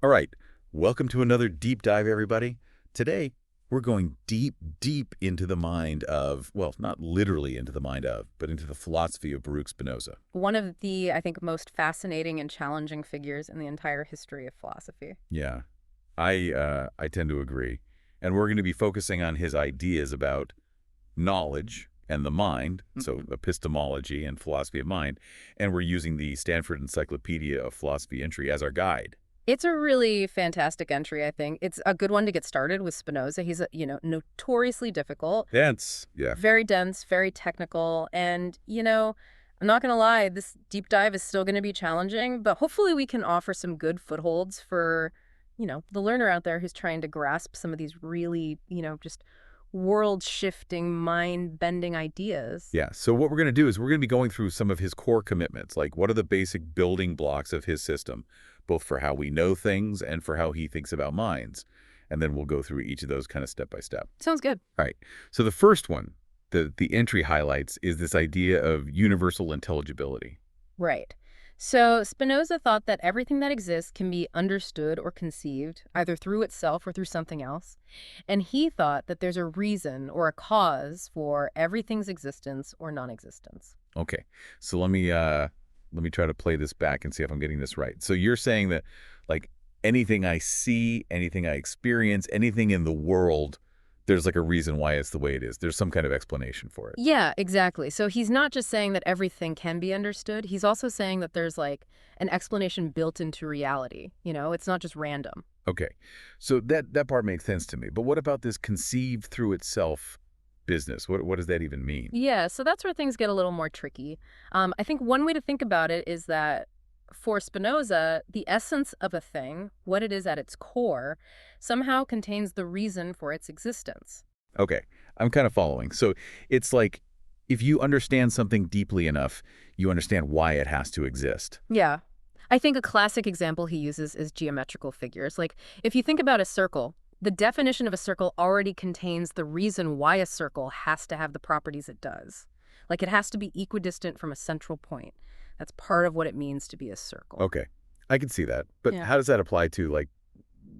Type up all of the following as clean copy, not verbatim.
All right, welcome to another deep dive, everybody. Today, we're going deep, deep into the mind of, well, not literally into the mind of, but into the philosophy of Baruch Spinoza. One of the, I think, most fascinating and challenging figures in the entire history of philosophy. Yeah, I tend to agree. And we're going to be focusing on his ideas about knowledge and the mind, so epistemology and philosophy of mind, and we're using the Stanford Encyclopedia of Philosophy entry as our guide. It's a really fantastic entry, I think. It's a good one to get started with Spinoza. He's, notoriously difficult, Dense. Yeah. very dense, very technical, and, I'm not going to lie, this deep dive is still going to be challenging, but hopefully we can offer some good footholds for, the learner out there who's trying to grasp some of these really, just world-shifting, mind-bending ideas. Yeah, so what we're going to do is we're going to be going through some of his core commitments, like what are the basic building blocks of his system, both for how we know things and for how he thinks about minds. And then we'll go through each of those kind of step by step. Sounds good. All right, so the first one, the entry highlights, is this idea of universal intelligibility. Right. So Spinoza thought that everything that exists can be understood or conceived, either through itself or through something else. And he thought that there's a reason or a cause for everything's existence or non-existence. Okay, so let me try to play this back and see if I'm getting this right. So you're saying that, like, anything I see, anything I experience, anything in the world, there's like a reason why it's the way it is. There's some kind of explanation for it. Yeah, exactly. So he's not just saying that everything can be understood. He's also saying that there's like an explanation built into reality. It's not just random. Okay, so that part makes sense to me. But what about this conceived through itself business? What does that even mean? Yeah, so that's where things get a little more tricky. I think one way to think about it is that for Spinoza, the essence of a thing, what it is at its core, somehow contains the reason for its existence. Okay, I'm kind of following. So it's like if you understand something deeply enough, you understand why it has to exist. Yeah. I think a classic example he uses is geometrical figures. Like, if you think about a circle, the definition of a circle already contains the reason why a circle has to have the properties it does. Like, it has to be equidistant from a central point. That's part of what it means to be a circle. Okay, I can see that. But Yeah. how does that apply to, like,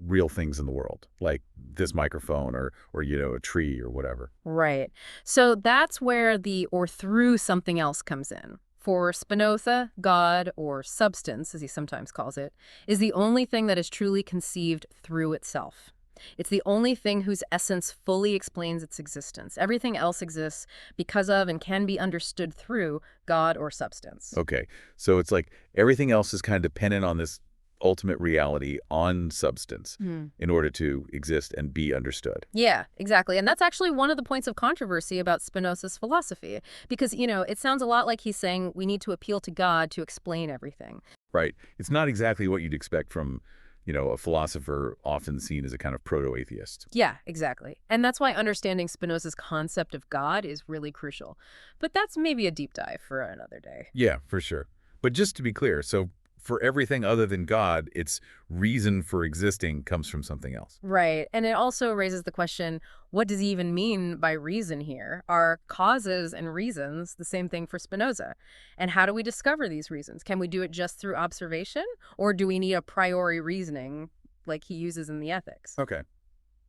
real things in the world, like this microphone or a tree or whatever? Right. So that's where the or through something else comes in. For Spinoza, God, or substance, as he sometimes calls it, is the only thing that is truly conceived through itself. It's the only thing whose essence fully explains its existence. Everything else exists because of and can be understood through God or substance. Okay, so it's like everything else is kind of dependent on this ultimate reality, on substance, in order to exist and be understood. Yeah, exactly. And that's actually one of the points of controversy about Spinoza's philosophy. Because, it sounds a lot like he's saying we need to appeal to God to explain everything. Right. It's not exactly what you'd expect from, a philosopher often seen as a kind of proto-atheist. Yeah, exactly. And that's why understanding Spinoza's concept of God is really crucial. But that's maybe a deep dive for another day. Yeah, for sure. But just to be clear, so for everything other than God, its reason for existing comes from something else. Right. And it also raises the question, what does he even mean by reason here? Are causes and reasons the same thing for Spinoza? And how do we discover these reasons? Can we do it just through observation? Or do we need a priori reasoning like he uses in the Ethics? Okay.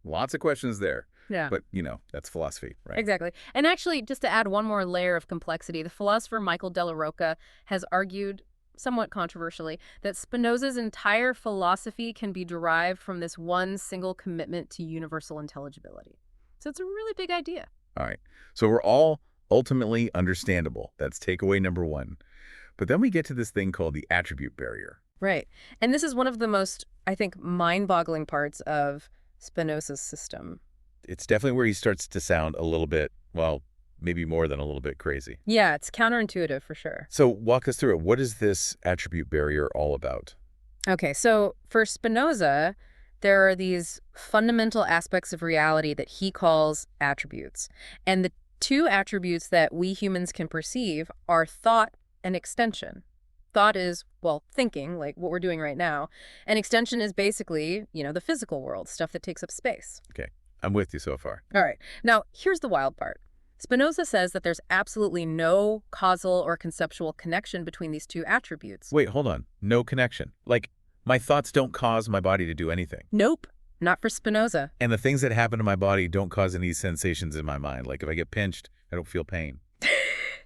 Lots of questions there. Yeah. But, that's philosophy, right? Exactly. And actually, just to add one more layer of complexity, the philosopher Michael Della Rocca has argued, somewhat controversially, that Spinoza's entire philosophy can be derived from this one single commitment to universal intelligibility. So it's a really big idea. All right. So we're all ultimately understandable. That's takeaway number one. But then we get to this thing called the attribute barrier. Right. And this is one of the most, I think, mind-boggling parts of Spinoza's system. It's definitely where he starts to sound a little bit, well, maybe more than a little bit crazy. Yeah, it's counterintuitive for sure. So walk us through it. What is this attribute barrier all about? Okay, so for Spinoza, there are these fundamental aspects of reality that he calls attributes. And the two attributes that we humans can perceive are thought and extension. Thought is, well, thinking, like what we're doing right now. And extension is basically, the physical world, stuff that takes up space. Okay, I'm with you so far. All right. Now, here's the wild part. Spinoza says that there's absolutely no causal or conceptual connection between these two attributes. Wait, hold on. No connection. Like, My thoughts don't cause my body to do anything. Nope, not for Spinoza. And the things that happen to my body don't cause any sensations in my mind. Like if I get pinched, I don't feel pain.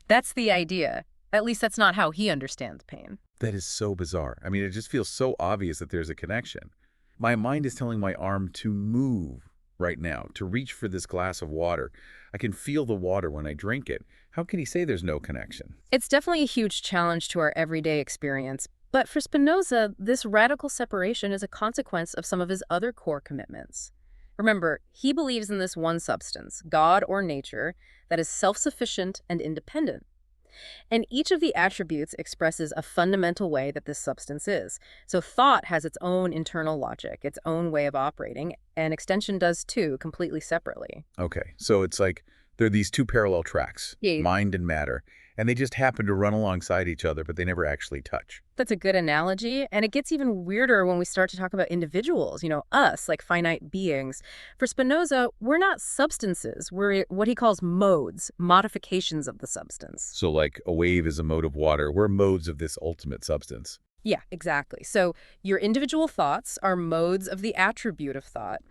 That's the idea. At least that's not how he understands pain. That is so bizarre. I mean, it just feels so obvious that there's a connection. My mind is telling my arm to move right now, to reach for this glass of water. I can feel the water when I drink it. How can he say there's no connection? It's definitely a huge challenge to our everyday experience. But for Spinoza, this radical separation is a consequence of some of his other core commitments. Remember, he believes in this one substance, God or nature, that is self-sufficient and independent. And each of the attributes expresses a fundamental way that this substance is. So thought has its own internal logic, its own way of operating, and extension does too, completely separately. Okay, so it's like there are these two parallel tracks, Yeah. mind and matter, and they just happen to run alongside each other, but they never actually touch. That's a good analogy, and it gets even weirder when we start to talk about individuals, us, like finite beings. For Spinoza, we're not substances. We're what he calls modes, modifications of the substance. So like a wave is a mode of water, we're modes of this ultimate substance. Yeah, exactly. So your individual thoughts are modes of the attribute of thought,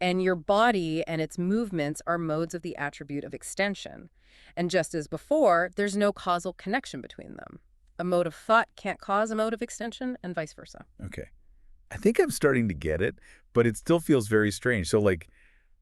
and your body and its movements are modes of the attribute of extension. And just as before, there's no causal connection between them. A mode of thought can't cause a mode of extension, and vice versa. Okay. I think I'm starting to get it, but it still feels very strange. So like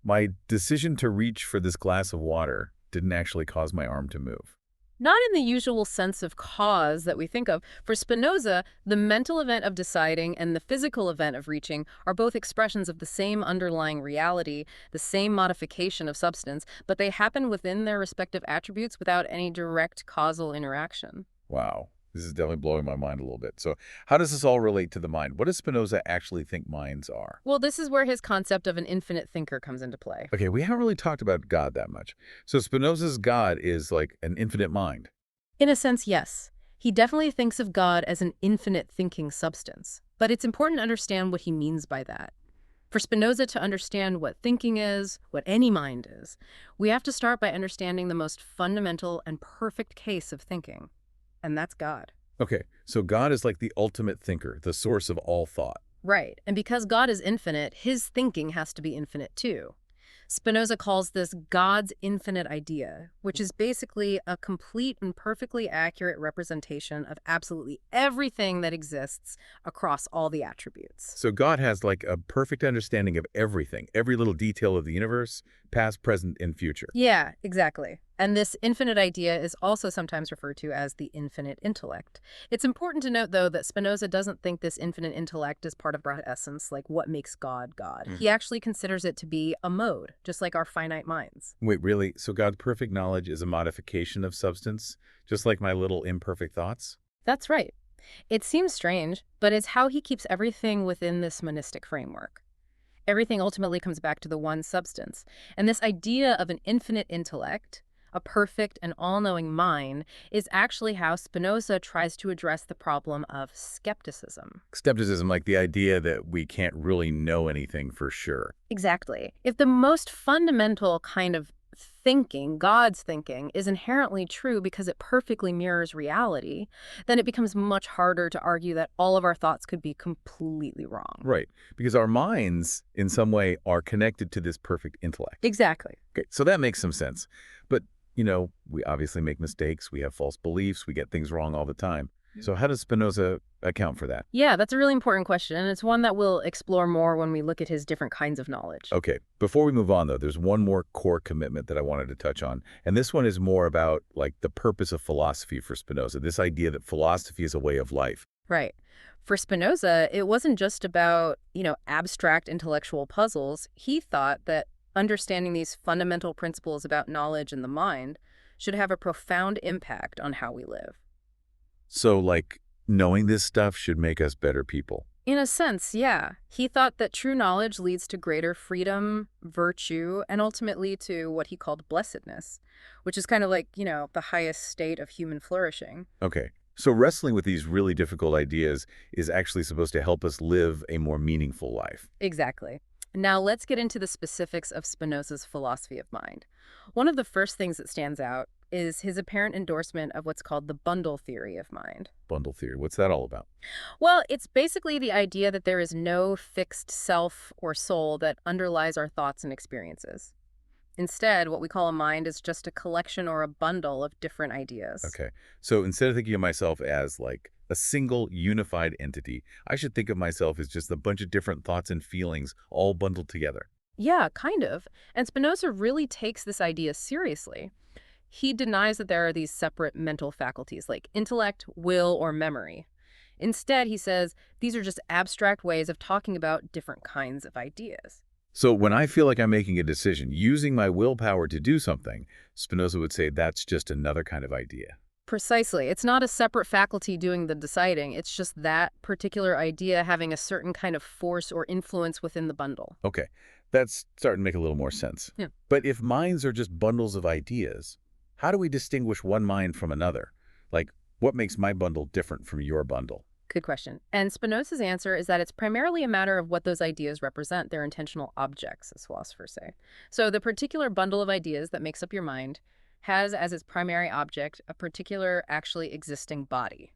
my decision to reach for this glass of water didn't actually cause my arm to move. Not in the usual sense of cause that we think of. For Spinoza, the mental event of deciding and the physical event of reaching are both expressions of the same underlying reality, the same modification of substance, but they happen within their respective attributes without any direct causal interaction. Wow. This is definitely blowing my mind a little bit. So how does this all relate to the mind? What does Spinoza actually think minds are? Well, this is where his concept of an infinite thinker comes into play. Okay, we haven't really talked about God that much. So Spinoza's God is like an infinite mind. In a sense, yes. He definitely thinks of God as an infinite thinking substance. But it's important to understand what he means by that. For Spinoza to understand what thinking is, what any mind is, we have to start by understanding the most fundamental and perfect case of thinking. And that's God. Okay, so God is like the ultimate thinker, the source of all thought. Right. And because God is infinite, his thinking has to be infinite too. Spinoza calls this God's infinite idea, which is basically a complete and perfectly accurate representation of absolutely everything that exists across all the attributes. So God has like a perfect understanding of everything, every little detail of the universe, past, present, and future. Yeah, exactly. And this infinite idea is also sometimes referred to as the infinite intellect. It's important to note, though, that Spinoza doesn't think this infinite intellect is part of our essence, like what makes God God. He actually considers it to be a mode, just like our finite minds. Wait, really? So God's perfect knowledge is a modification of substance, just like my little imperfect thoughts? That's right. It seems strange, but it's how he keeps everything within this monistic framework. Everything ultimately comes back to the one substance. And this idea of an infinite intellect, a perfect and all-knowing mind, is actually how Spinoza tries to address the problem of skepticism. Skepticism, like the idea that we can't really know anything for sure. Exactly. If the most fundamental kind of thinking, God's thinking, is inherently true because it perfectly mirrors reality, then it becomes much harder to argue that all of our thoughts could be completely wrong. Right, because our minds, in some way, are connected to this perfect intellect. Exactly. Okay, so that makes some sense. But, we obviously make mistakes, we have false beliefs, we get things wrong all the time. So how does Spinoza account for that? Yeah, that's a really important question, and it's one that we'll explore more when we look at his different kinds of knowledge. Okay, before we move on, though, there's one more core commitment that I wanted to touch on. And this one is more about, like, the purpose of philosophy for Spinoza, this idea that philosophy is a way of life. Right. For Spinoza, it wasn't just about, abstract intellectual puzzles. He thought that understanding these fundamental principles about knowledge and the mind should have a profound impact on how we live. So, like, knowing this stuff should make us better people. In a sense, yeah. He thought that true knowledge leads to greater freedom, virtue, and ultimately to what he called blessedness, which is kind of like, the highest state of human flourishing. Okay, so wrestling with these really difficult ideas is actually supposed to help us live a more meaningful life. Exactly. Now let's get into the specifics of Spinoza's philosophy of mind. One of the first things that stands out is his apparent endorsement of what's called the bundle theory of mind. Bundle theory. What's that all about? Well, it's basically the idea that there is no fixed self or soul that underlies our thoughts and experiences. Instead, what we call a mind is just a collection or a bundle of different ideas. Okay. So instead of thinking of myself as like a single unified entity, I should think of myself as just a bunch of different thoughts and feelings all bundled together. Yeah, kind of. And Spinoza really takes this idea seriously. He denies that there are these separate mental faculties like intellect, will, or memory. Instead, he says these are just abstract ways of talking about different kinds of ideas. So when I feel like I'm making a decision, using my willpower to do something, Spinoza would say that's just another kind of idea. Precisely. It's not a separate faculty doing the deciding. It's just that particular idea having a certain kind of force or influence within the bundle. Okay, that's starting to make a little more sense. Yeah. But if minds are just bundles of ideas, how do we distinguish one mind from another? Like, what makes my bundle different from your bundle? Good question. And Spinoza's answer is that it's primarily a matter of what those ideas represent, their intentional objects, as philosophers say. So the particular bundle of ideas that makes up your mind has as its primary object a particular actually existing body,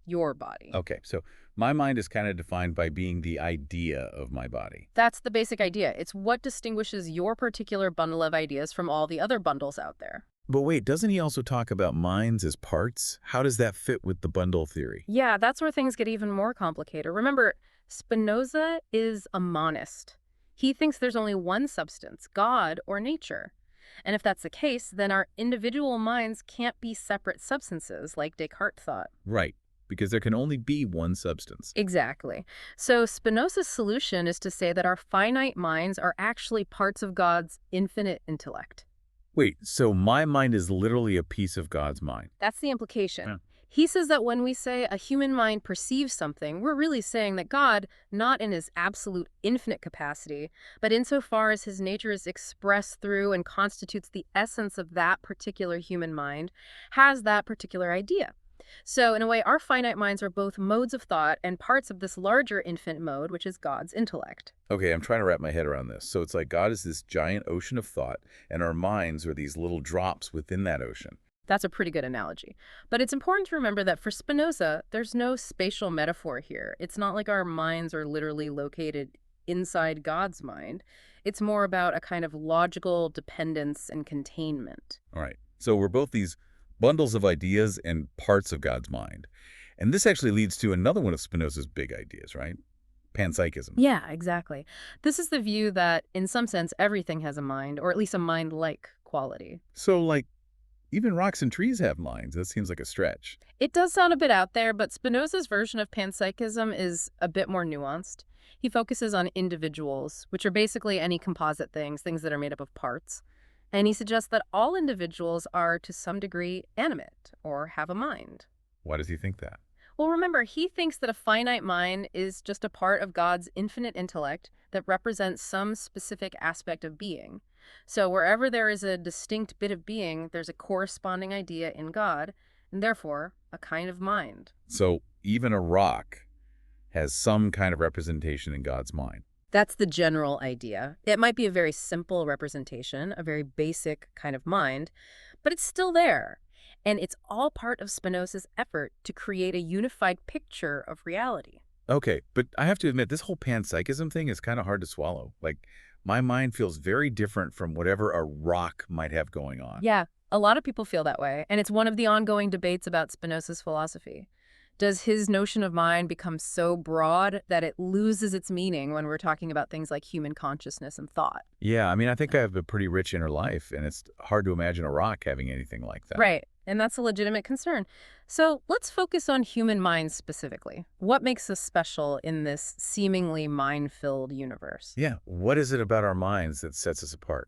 your body. Okay, so my mind is kind of defined by being the idea of my body. That's the basic idea. It's what distinguishes your particular bundle of ideas from all the other bundles out there. But wait, doesn't he also talk about minds as parts? How does that fit with the bundle theory? Yeah, that's where things get even more complicated. Remember, Spinoza is a monist. He thinks there's only one substance, God or nature. And if that's the case, then our individual minds can't be separate substances like Descartes thought. Right, because there can only be one substance. Exactly. So Spinoza's solution is to say that our finite minds are actually parts of God's infinite intellect. Wait, so my mind is literally a piece of God's mind? That's the implication. Yeah. He says that when we say a human mind perceives something, we're really saying that God, not in his absolute infinite capacity, but insofar as his nature is expressed through and constitutes the essence of that particular human mind, has that particular idea. So in a way, our finite minds are both modes of thought and parts of this larger infinite mode, which is God's intellect. Okay, I'm trying to wrap my head around this. So it's like God is this giant ocean of thought, and our minds are these little drops within that ocean. That's a pretty good analogy. But it's important to remember that for Spinoza, there's no spatial metaphor here. It's not like our minds are literally located inside God's mind. It's more about a kind of logical dependence and containment. All right, so we're both these bundles of ideas and parts of God's mind. And this actually leads to another one of Spinoza's big ideas, right? Panpsychism. Yeah, exactly. This is the view that, in some sense, everything has a mind, or at least a mind-like quality. So, like, even rocks and trees have minds. That seems like a stretch. It does sound a bit out there, but Spinoza's version of panpsychism is a bit more nuanced. He focuses on individuals, which are basically any composite things that are made up of parts. And he suggests that all individuals are, to some degree, animate or have a mind. Why does he think that? Well, remember, he thinks that a finite mind is just a part of God's infinite intellect that represents some specific aspect of being. So wherever there is a distinct bit of being, there's a corresponding idea in God, and therefore a kind of mind. So even a rock has some kind of representation in God's mind. That's the general idea. It might be a very simple representation, a very basic kind of mind, but it's still there. And it's all part of Spinoza's effort to create a unified picture of reality. Okay, but I have to admit, this whole panpsychism thing is kind of hard to swallow. Like, my mind feels very different from whatever a rock might have going on. Yeah, a lot of people feel that way, and it's one of the ongoing debates about Spinoza's philosophy. Does his notion of mind become so broad that it loses its meaning when we're talking about things like human consciousness and thought? Yeah, I mean, I think I have a pretty rich inner life, and it's hard to imagine a rock having anything like that. Right, and that's a legitimate concern. So let's focus on human minds specifically. What makes us special in this seemingly mind-filled universe? Yeah, what is it about our minds that sets us apart?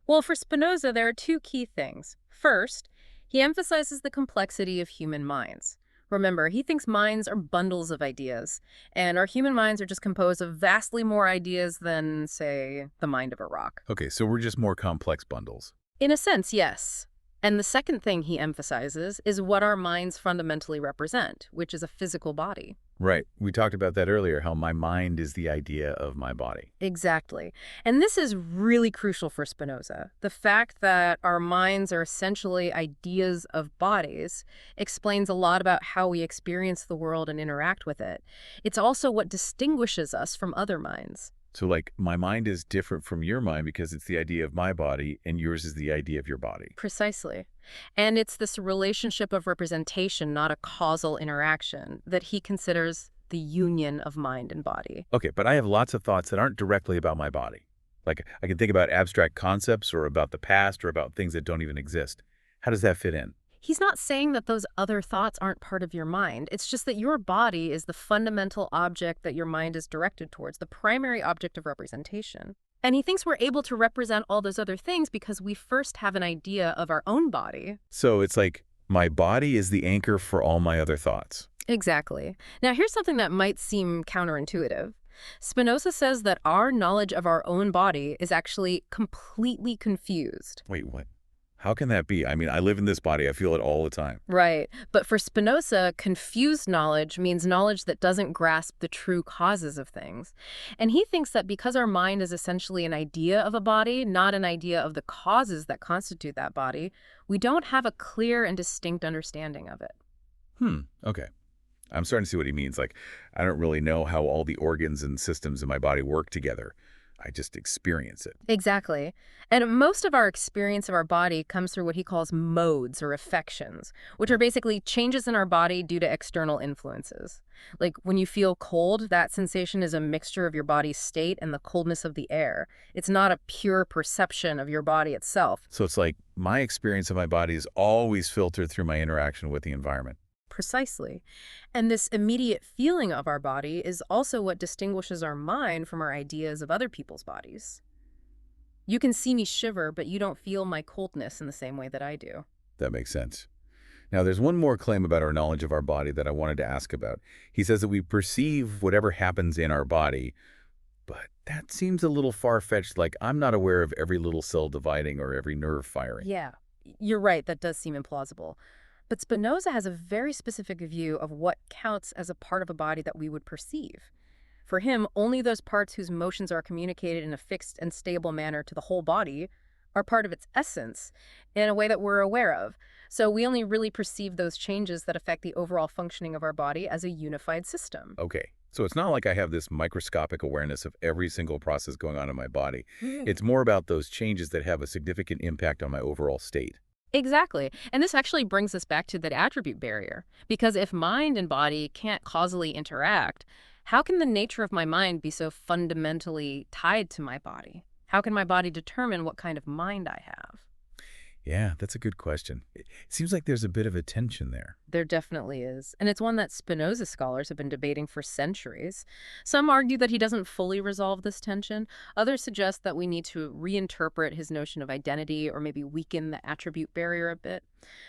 Well, for Spinoza, there are two key things. First, he emphasizes the complexity of human minds. Remember, he thinks minds are bundles of ideas, and our human minds are just composed of vastly more ideas than, say, the mind of a rock. Okay, so we're just more complex bundles. In a sense, yes. And the second thing he emphasizes is what our minds fundamentally represent, which is a physical body. Right. We talked about that earlier, how my mind is the idea of my body. Exactly. And this is really crucial for Spinoza. The fact that our minds are essentially ideas of bodies explains a lot about how we experience the world and interact with it. It's also what distinguishes us from other minds. So, like, my mind is different from your mind because it's the idea of my body, and yours is the idea of your body. Precisely. And it's this relationship of representation, not a causal interaction, that he considers the union of mind and body. Okay, but I have lots of thoughts that aren't directly about my body. Like, I can think about abstract concepts or about the past or about things that don't even exist. How does that fit in? He's not saying that those other thoughts aren't part of your mind. It's just that your body is the fundamental object that your mind is directed towards, the primary object of representation. And he thinks we're able to represent all those other things because we first have an idea of our own body. So it's like my body is the anchor for all my other thoughts. Exactly. Now, here's something that might seem counterintuitive. Spinoza says that our knowledge of our own body is actually completely confused. Wait, what? How can that be? I mean, I live in this body. I feel it all the time. Right. But for Spinoza, confused knowledge means knowledge that doesn't grasp the true causes of things. And he thinks that because our mind is essentially an idea of a body, not an idea of the causes that constitute that body, we don't have a clear and distinct understanding of it. Okay. I'm starting to see what he means. Like, I don't really know how all the organs and systems in my body work together. I just experience it. Exactly. And most of our experience of our body comes through what he calls modes or affections, which are basically changes in our body due to external influences. Like when you feel cold, that sensation is a mixture of your body's state and the coldness of the air. It's not a pure perception of your body itself. So it's like my experience of my body is always filtered through my interaction with the environment. Precisely. And this immediate feeling of our body is also what distinguishes our mind from our ideas of other people's bodies. You can see me shiver, but you don't feel my coldness in the same way that I do. That makes sense. Now, there's one more claim about our knowledge of our body that I wanted to ask about. He says that we perceive whatever happens in our body, but that seems a little far-fetched, like I'm not aware of every little cell dividing or every nerve firing. Yeah, you're right. That does seem implausible. But Spinoza has a very specific view of what counts as a part of a body that we would perceive. For him, only those parts whose motions are communicated in a fixed and stable manner to the whole body are part of its essence in a way that we're aware of. So we only really perceive those changes that affect the overall functioning of our body as a unified system. Okay, so it's not like I have this microscopic awareness of every single process going on in my body. It's more about those changes that have a significant impact on my overall state. Exactly. And this actually brings us back to that attribute barrier. Because if mind and body can't causally interact, how can the nature of my mind be so fundamentally tied to my body? How can my body determine what kind of mind I have? Yeah, that's a good question. It seems like there's a bit of a tension there. There definitely is. And it's one that Spinoza scholars have been debating for centuries. Some argue that he doesn't fully resolve this tension. Others suggest that we need to reinterpret his notion of identity or maybe weaken the attribute barrier a bit.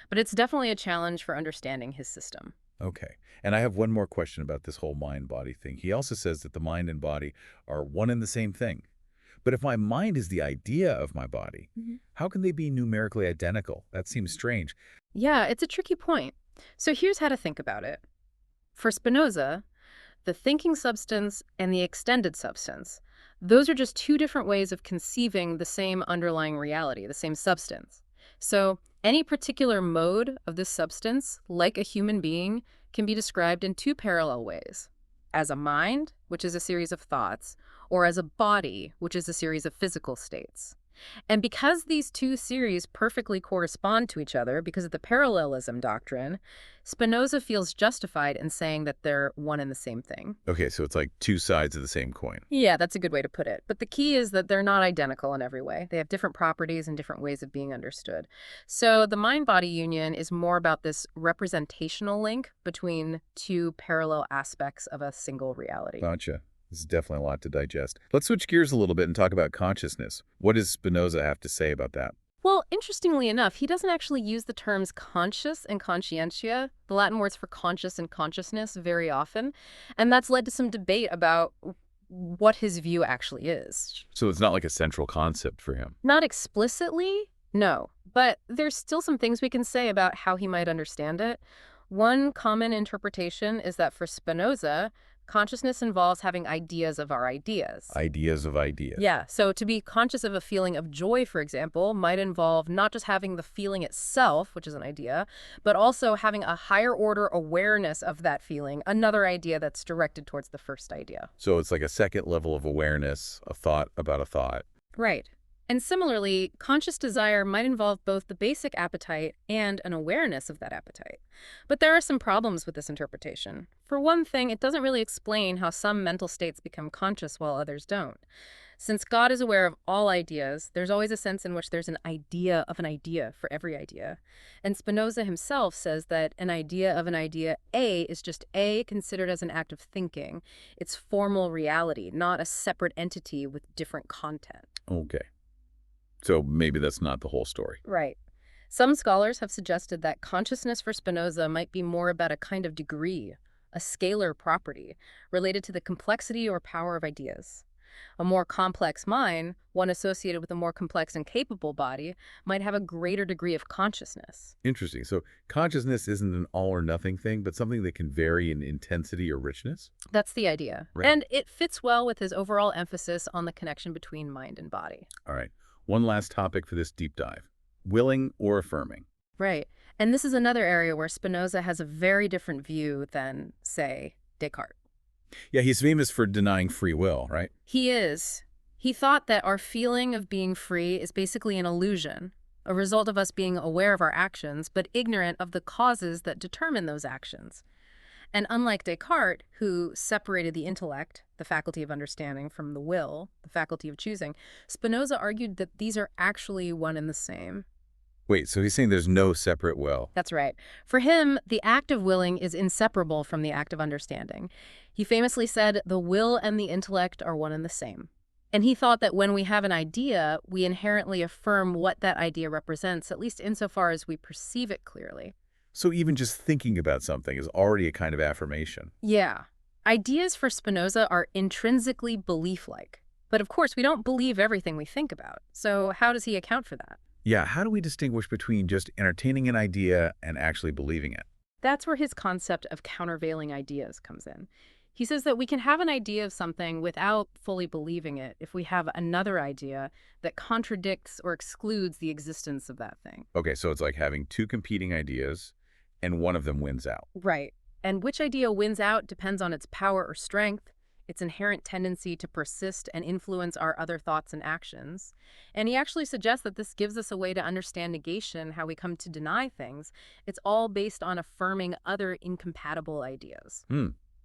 But it's definitely a challenge for understanding his system. Okay. And I have one more question about this whole mind-body thing. He also says that the mind and body are one and the same thing. But if my mind is the idea of my body, how can they be numerically identical? That seems strange. Yeah, it's a tricky point. So here's how to think about it. For Spinoza, the thinking substance and the extended substance, those are just two different ways of conceiving the same underlying reality, the same substance. So any particular mode of this substance, like a human being, can be described in two parallel ways. As a mind, which is a series of thoughts, or as a body, which is a series of physical states. And because these two series perfectly correspond to each other because of the parallelism doctrine, Spinoza feels justified in saying that they're one and the same thing. Okay, so it's like two sides of the same coin. Yeah, that's a good way to put it. But the key is that they're not identical in every way. They have different properties and different ways of being understood. So the mind-body union is more about this representational link between two parallel aspects of a single reality. Gotcha. This is definitely a lot to digest. Let's switch gears a little bit and talk about consciousness. What does Spinoza have to say about that? Well, interestingly enough, he doesn't actually use the terms conscious and conscientia, the Latin words for conscious and consciousness, very often. And that's led to some debate about what his view actually is. So it's not like a central concept for him. Not explicitly, No, but there's still some things we can say about how he might understand it. One common interpretation is that for Spinoza, consciousness involves having ideas of our ideas. Ideas of ideas. Yeah, so to be conscious of a feeling of joy, for example, might involve not just having the feeling itself, which is an idea, but also having a higher order awareness of that feeling, another idea that's directed towards the first idea. So it's like a second level of awareness, a thought about a thought. Right. And similarly, conscious desire might involve both the basic appetite and an awareness of that appetite. But there are some problems with this interpretation. For one thing, it doesn't really explain how some mental states become conscious while others don't. Since God is aware of all ideas, there's always a sense in which there's an idea of an idea for every idea. And Spinoza himself says that an idea of an idea A is just A considered as an act of thinking. It's formal reality, not a separate entity with different content. Okay. So maybe that's not the whole story. Right. Some scholars have suggested that consciousness for Spinoza might be more about a kind of degree, a scalar property, related to the complexity or power of ideas. A more complex mind, one associated with a more complex and capable body, might have a greater degree of consciousness. Interesting. So consciousness isn't an all or nothing thing, but something that can vary in intensity or richness? That's the idea. Right. And it fits well with his overall emphasis on the connection between mind and body. All right. One last topic for this deep dive. Willing or affirming? Right. And this is another area where Spinoza has a very different view than, say, Descartes. Yeah, he's famous for denying free will, right? He is. He thought that our feeling of being free is basically an illusion, a result of us being aware of our actions, but ignorant of the causes that determine those actions. And unlike Descartes, who separated the intellect, the faculty of understanding, from the will, the faculty of choosing, Spinoza argued that these are actually one and the same. Wait, so he's saying there's no separate will. That's right. For him, the act of willing is inseparable from the act of understanding. He famously said, the will and the intellect are one and the same. And he thought that when we have an idea, we inherently affirm what that idea represents, at least insofar as we perceive it clearly. So even just thinking about something is already a kind of affirmation. Yeah. Ideas for Spinoza are intrinsically belief-like. But of course, we don't believe everything we think about. So how does he account for that? Yeah, how do we distinguish between just entertaining an idea and actually believing it? That's where his concept of countervailing ideas comes in. He says that we can have an idea of something without fully believing it if we have another idea that contradicts or excludes the existence of that thing. Okay, so it's like having two competing ideas and one of them wins out. Right. And which idea wins out depends on its power or strength, its inherent tendency to persist and influence our other thoughts and actions. And he actually suggests that this gives us a way to understand negation, how we come to deny things. It's all based on affirming other incompatible ideas.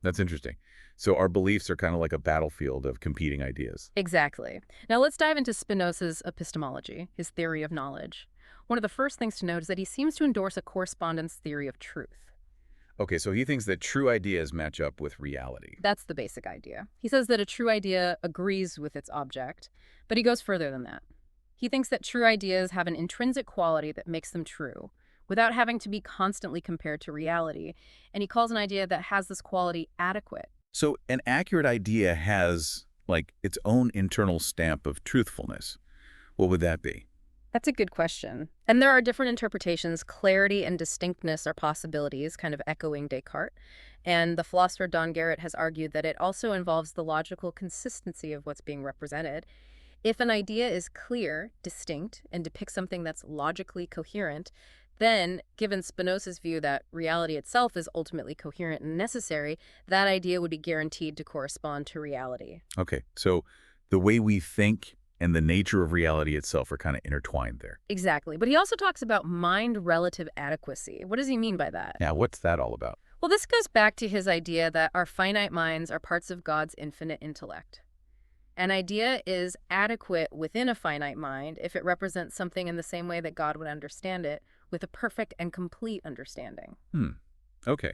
That's interesting. So our beliefs are kind of like a battlefield of competing ideas. Exactly. Now let's dive into Spinoza's epistemology, his theory of knowledge. One of the first things to note is that he seems to endorse a correspondence theory of truth. Okay, so he thinks that true ideas match up with reality. That's the basic idea. He says that a true idea agrees with its object, but he goes further than that. He thinks that true ideas have an intrinsic quality that makes them true, without having to be constantly compared to reality, and he calls an idea that has this quality adequate. So an accurate idea has, like, its own internal stamp of truthfulness. What would that be? That's a good question. And there are different interpretations. Clarity and distinctness are possibilities, kind of echoing Descartes. And the philosopher Don Garrett has argued that it also involves the logical consistency of what's being represented. If an idea is clear, distinct, and depicts something that's logically coherent, then, given Spinoza's view that reality itself is ultimately coherent and necessary, that idea would be guaranteed to correspond to reality. Okay, so the way we think and the nature of reality itself are kind of intertwined there. Exactly. But he also talks about mind relative adequacy. What does he mean by that? Now, what's that all about? Well, this goes back to his idea that our finite minds are parts of God's infinite intellect. An idea is adequate within a finite mind if it represents something in the same way that God would understand it, with a perfect and complete understanding. Okay.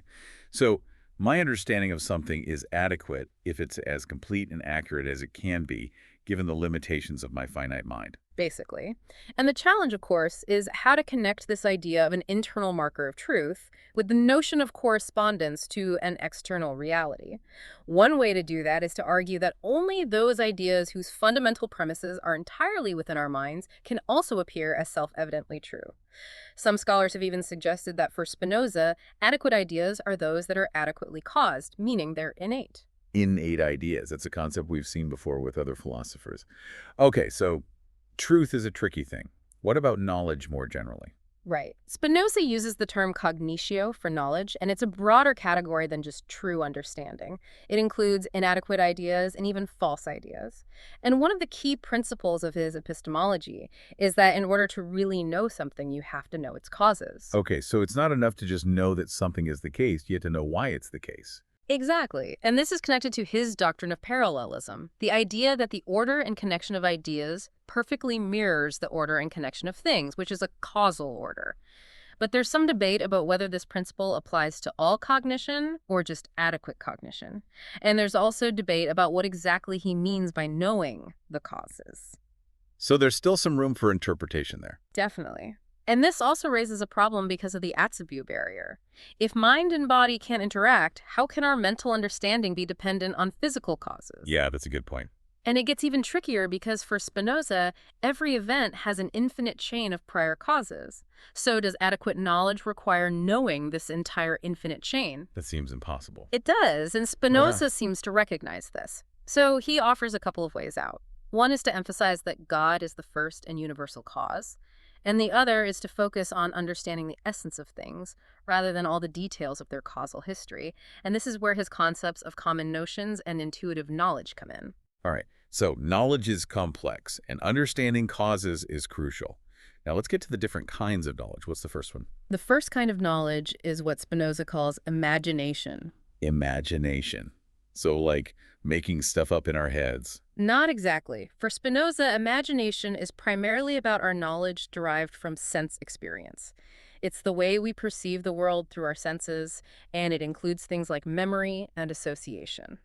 So my understanding of something is adequate if it's as complete and accurate as it can be, given the limitations of my finite mind. Basically. And the challenge, of course, is how to connect this idea of an internal marker of truth with the notion of correspondence to an external reality. One way to do that is to argue that only those ideas whose fundamental premises are entirely within our minds can also appear as self-evidently true. Some scholars have even suggested that for Spinoza, adequate ideas are those that are adequately caused, meaning they're innate. Innate ideas. That's a concept we've seen before with other philosophers. Okay, so truth is a tricky thing. What about knowledge more generally? Right. Spinoza uses the term cognitio for knowledge, and it's a broader category than just true understanding. It includes inadequate ideas and even false ideas. And one of the key principles of his epistemology is that in order to really know something, you have to know its causes. Okay, so it's not enough to just know that something is the case. You have to know why it's the case. Exactly. And this is connected to his doctrine of parallelism, the idea that the order and connection of ideas perfectly mirrors the order and connection of things, which is a causal order. But there's some debate about whether this principle applies to all cognition or just adequate cognition. And there's also debate about what exactly he means by knowing the causes. So there's still some room for interpretation there. Definitely. And this also raises a problem because of the attribute barrier. If mind and body can't interact, how can our mental understanding be dependent on physical causes? Yeah, that's a good point. And it gets even trickier because for Spinoza, every event has an infinite chain of prior causes. So does adequate knowledge require knowing this entire infinite chain? That seems impossible. It does, and Spinoza seems to recognize this. So he offers a couple of ways out. One is to emphasize that God is the first and universal cause. And the other is to focus on understanding the essence of things, rather than all the details of their causal history. And this is where his concepts of common notions and intuitive knowledge come in. All right, so knowledge is complex, and understanding causes is crucial. Now let's get to the different kinds of knowledge. What's the first one? The first kind of knowledge is what Spinoza calls imagination. Imagination. So like making stuff up in our heads. Not exactly. For Spinoza, imagination is primarily about our knowledge derived from sense experience. It's the way we perceive the world through our senses, and it includes things like memory and association.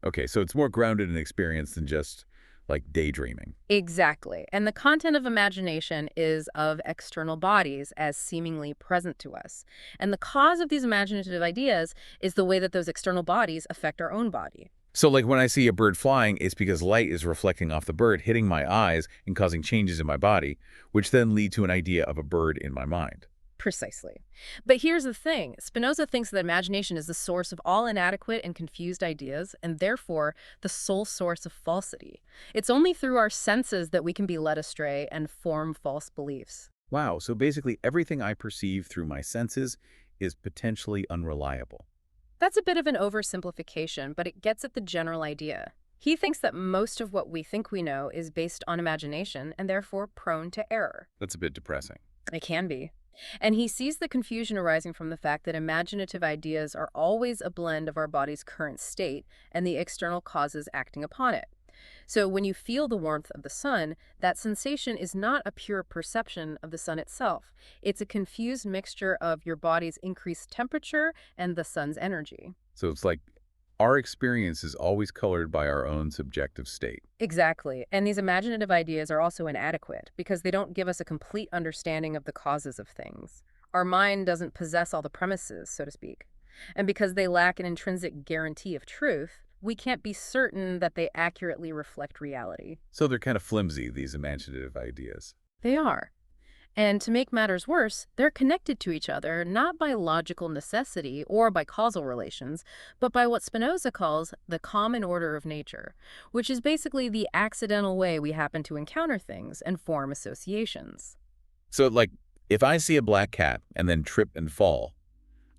Okay, so it's more grounded in experience than just like daydreaming. Exactly. And the content of imagination is of external bodies as seemingly present to us. And the cause of these imaginative ideas is the way that those external bodies affect our own body. So like when I see a bird flying, it's because light is reflecting off the bird, hitting my eyes and causing changes in my body, which then lead to an idea of a bird in my mind. Precisely. But here's the thing. Spinoza thinks that imagination is the source of all inadequate and confused ideas, and therefore the sole source of falsity. It's only through our senses that we can be led astray and form false beliefs. Wow, so basically everything I perceive through my senses is potentially unreliable. That's a bit of an oversimplification, but it gets at the general idea. He thinks that most of what we think we know is based on imagination and therefore prone to error. That's a bit depressing. It can be. And he sees the confusion arising from the fact that imaginative ideas are always a blend of our body's current state and the external causes acting upon it. So when you feel the warmth of the sun, that sensation is not a pure perception of the sun itself. It's a confused mixture of your body's increased temperature and the sun's energy. So it's like our experience is always colored by our own subjective state. Exactly. And these imaginative ideas are also inadequate because they don't give us a complete understanding of the causes of things. Our mind doesn't possess all the premises, so to speak. And because they lack an intrinsic guarantee of truth, we can't be certain that they accurately reflect reality. So they're kind of flimsy, these imaginative ideas. They are. And to make matters worse, they're connected to each other not by logical necessity or by causal relations, but by what Spinoza calls the common order of nature, which is basically the accidental way we happen to encounter things and form associations. So like if I see a black cat and then trip and fall,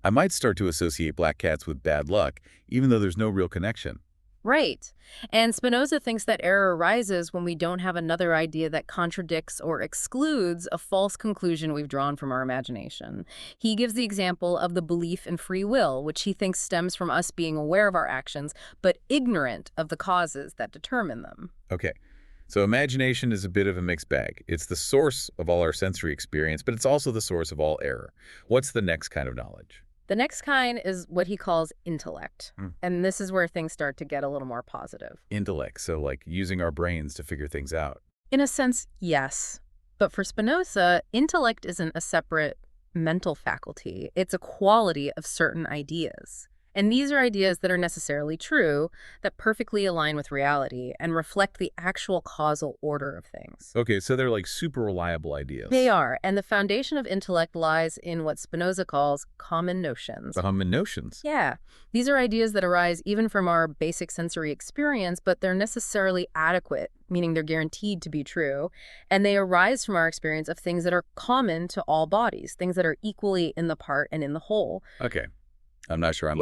I might start to associate black cats with bad luck, even though there's no real connection. Right. And Spinoza thinks that error arises when we don't have another idea that contradicts or excludes a false conclusion we've drawn from our imagination. He gives the example of the belief in free will, which he thinks stems from us being aware of our actions, but ignorant of the causes that determine them. Okay, so imagination is a bit of a mixed bag. It's the source of all our sensory experience, but it's also the source of all error. What's the next kind of knowledge? The next kind is what he calls intellect. Hmm. And this is where things start to get a little more positive. Intellect, so like using our brains to figure things out. In a sense, yes. But for Spinoza, intellect isn't a separate mental faculty. It's a quality of certain ideas. And these are ideas that are necessarily true, that perfectly align with reality and reflect the actual causal order of things. Okay, so they're like super reliable ideas. They are, and the foundation of intellect lies in what Spinoza calls common notions. Common notions. Yeah, these are ideas that arise even from our basic sensory experience, but they're necessarily adequate, meaning they're guaranteed to be true, and they arise from our experience of things that are common to all bodies, things that are equally in the part and in the whole. Okay, I'm not sure I'm